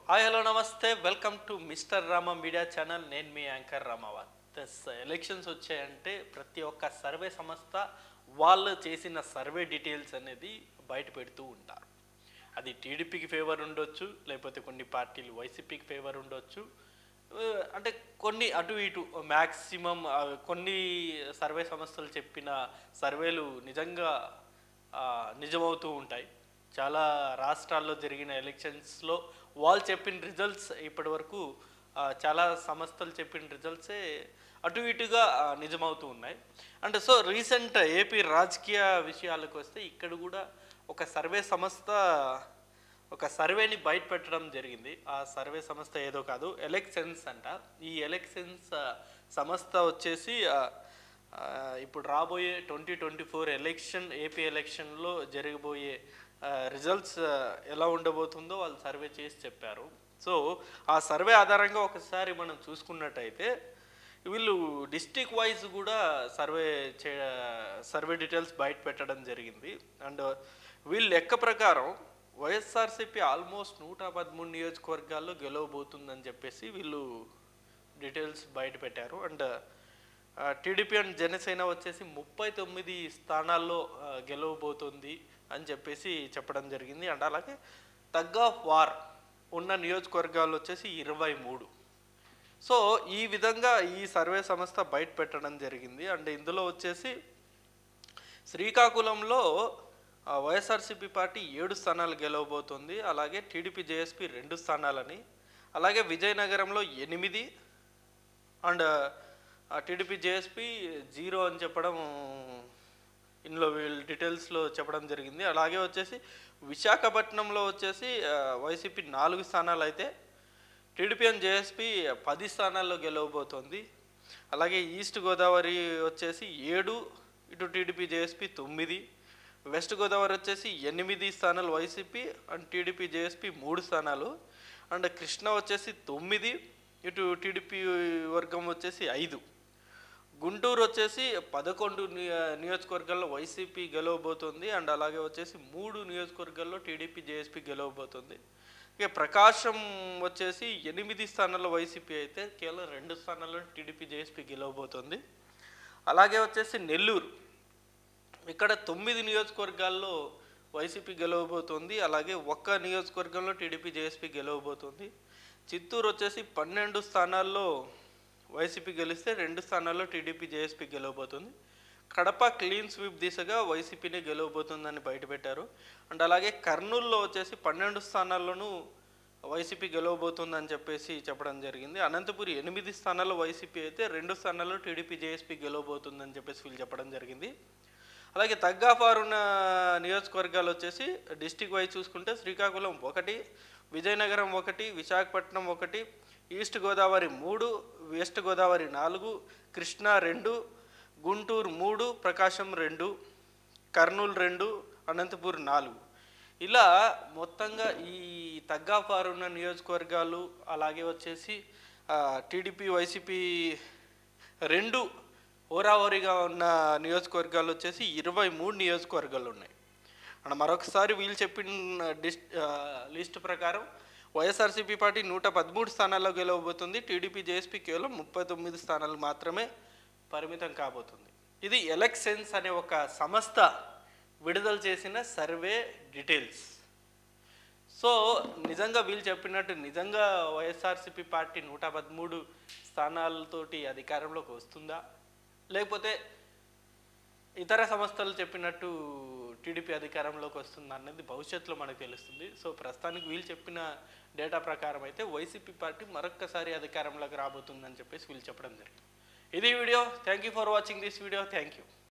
Hi hello నమస్తే welcome to mister Rama media channel. నేను మీ anchor Ramavath. Elections వచ్చాయంటే ప్రతి ఒక్క సర్వే సంస్థ వాళ్ళు చేసిన సర్వే డీటెయిల్స్ అనేది బయట పెడుతూ ఉంటారు. అది టీడీపీకి ఫేవర్ ఉండొచ్చు, లేకపోతే కొన్ని పార్టీలు వైసీపీకి ఫేవర్ ఉండొచ్చు. అంటే కొన్ని అటు ఇటు మ్యాక్సిమం కొన్ని సర్వే సంస్థలు చెప్పిన సర్వేలు నిజంగా నిజమవుతూ ఉంటాయి. చాలా రాష్ట్రాల్లో జరిగిన ఎలక్షన్స్లో వాళ్ళు చెప్పిన రిజల్ట్స్ ఇప్పటి వరకు చాలా సంస్థలు చెప్పిన రిజల్ట్సే అటు ఇటుగా నిజమవుతూ ఉన్నాయి. అంటే సో రీసెంట్ ఏపీ రాజకీయ విషయాలకు వస్తే ఇక్కడ కూడా ఒక సర్వే సంస్థ ఒక సర్వేని బయట పెట్టడం జరిగింది. ఆ సర్వే సంస్థ ఏదో కాదు, ఎలక్షన్స్ అంట. ఈ ఎలక్షన్స్ సంస్థ వచ్చేసి ఇప్పుడు రాబోయే 2024 ఏపీ ఎలక్షన్లో జరగబోయే రిజల్ట్స్ ఎలా ఉండబోతుందో వాళ్ళు సర్వే చేసి చెప్పారు. సో ఆ సర్వే ఆధారంగా ఒకసారి మనం చూసుకున్నట్టయితే వీళ్ళు డిస్ట్రిక్ట్ వైజ్ కూడా సర్వే డీటెయిల్స్ బయట పెట్టడం జరిగింది. అండ్ వీళ్ళు లెక్క ప్రకారం వైఎస్ఆర్సీపీ ఆల్మోస్ట్ 113 నియోజకవర్గాల్లో గెలవబోతుందని చెప్పేసి వీళ్ళు డీటెయిల్స్ బయట పెట్టారు. అండ్ టీడీపీ అండ్ జనసేన వచ్చేసి 39 స్థానాల్లో గెలవబోతుంది అని చెప్పేసి చెప్పడం జరిగింది. అండ్ అలాగే టగ్ ఆఫ్ వార్ ఉన్న నియోజకవర్గాలు వచ్చేసి 23. సో ఈ విధంగా ఈ సర్వే సంస్థ బయట పెట్టడం జరిగింది. అండ్ ఇందులో వచ్చేసి శ్రీకాకుళంలో వైఎస్ఆర్సీపీ పార్టీ 7 స్థానాలు గెలవబోతుంది. అలాగే టీడీపీ జేఎస్పీ 2 స్థానాలని, అలాగే విజయనగరంలో 8 అండ్ టీడీపీ జేఎస్పీ 0 అని చెప్పడం ఇందులో వీళ్ళు డీటెయిల్స్లో చెప్పడం జరిగింది. అలాగే వచ్చేసి విశాఖపట్నంలో వచ్చేసి వైసీపీ 4 స్థానాలు అయితే టీడీపీ అండ్ జేఎస్పీ 10 స్థానాల్లో గెలవబోతోంది. అలాగే ఈస్ట్ గోదావరి వచ్చేసి 7, ఇటు టీడీపీ జేఎస్పీ 9, వెస్ట్ గోదావరి వచ్చేసి 8 స్థానాలు వైసీపీ అండ్ టీడీపీ జేఎస్పీ 3 స్థానాలు, అండ్ కృష్ణ వచ్చేసి 9, ఇటు టీడీపీ వర్గం వచ్చేసి 5, గుంటూరు వచ్చేసి 11 నియోజకవర్గాల్లో వైసీపీ గెలవబోతుంది. అండ్ అలాగే వచ్చేసి 3 నియోజకవర్గాల్లో టీడీపీ జేఎస్పీ గెలవబోతుంది. ఇక ప్రకాశం వచ్చేసి 8 స్థానాల్లో వైసీపీ అయితే కేవలం 2 స్థానాల్లో టీడీపీ జేఎస్పీ గెలవబోతుంది. అలాగే వచ్చేసి నెల్లూరు, ఇక్కడ 9 నియోజకవర్గాల్లో వైసీపీ గెలవబోతుంది. అలాగే 1 నియోజకవర్గంలో టీడీపీ జేఎస్పీ గెలవబోతుంది. చిత్తూరు వచ్చేసి 12 స్థానాల్లో వైసీపీ గెలిస్తే 2 స్థానాల్లో టీడీపీ జేఎస్పీ గెలవబోతుంది. కడప క్లీన్ స్వీప్ దిశగా వైసీపీనే గెలవబోతుందని బయటపెట్టారు. అండ్ అలాగే కర్నూలులో వచ్చేసి 12 స్థానాల్లోనూ వైసీపీ గెలవబోతుందని చెప్పేసి చెప్పడం జరిగింది. అనంతపురి 8 స్థానాల్లో వైసీపీ అయితే 2 స్థానాల్లో టీడీపీ జేఎస్పీ గెలవబోతుందని చెప్పేసి వీళ్ళు చెప్పడం జరిగింది. అలాగే తగ్గాఫార్ ఉన్న నియోజకవర్గాలు వచ్చేసి డిస్టిక్ వైజ్ చూసుకుంటే శ్రీకాకుళం 1, విజయనగరం 1, విశాఖపట్నం 1, ఈస్ట్ గోదావరి 3, వెస్ట్ గోదావరి 4, కృష్ణా 2, గుంటూరు 3, ప్రకాశం 2, కర్నూలు 2, అనంతపూర్ 4. ఇలా మొత్తంగా ఈ తగ్గాఫార్ ఉన్న నియోజకవర్గాలు, అలాగే వచ్చేసి టీడీపీ వైసీపీ 2 హోరాహోరీగా ఉన్న నియోజకవర్గాలు వచ్చేసి 23 నియోజకవర్గాలు ఉన్నాయి. అండ్ మరొకసారి వీళ్ళు చెప్పిన లిస్ట్ ప్రకారం వైఎస్ఆర్సీపీ పార్టీ 113 స్థానాల్లో గెలవబోతుంది. టీడీపీ జేఎస్పీ కేవలం 39 స్థానాలు మాత్రమే పరిమితం కాబోతుంది. ఇది ఎలక్షన్స్ అనే ఒక సంస్థ విడుదల చేసిన సర్వే డీటెయిల్స్. సో నిజంగా వీళ్ళు చెప్పినట్టు నిజంగా వైఎస్ఆర్సీపీ పార్టీ 113 స్థానాలతోటి అధికారంలోకి వస్తుందా, లేకపోతే ఇతర సంస్థలు చెప్పినట్టు టీడీపీ అధికారంలోకి వస్తుంది అన్నది భవిష్యత్తులో మనకు తెలుస్తుంది. సో ప్రస్తుతానికి వీళ్ళు చెప్పిన డేటా ప్రకారం అయితే వైసీపీ పార్టీ మరొక్కసారి అధికారంలోకి రాబోతుందని చెప్పేసి వీళ్ళు చెప్పడం జరిగింది. ఇది video. Thank you for watching this video. Thank you.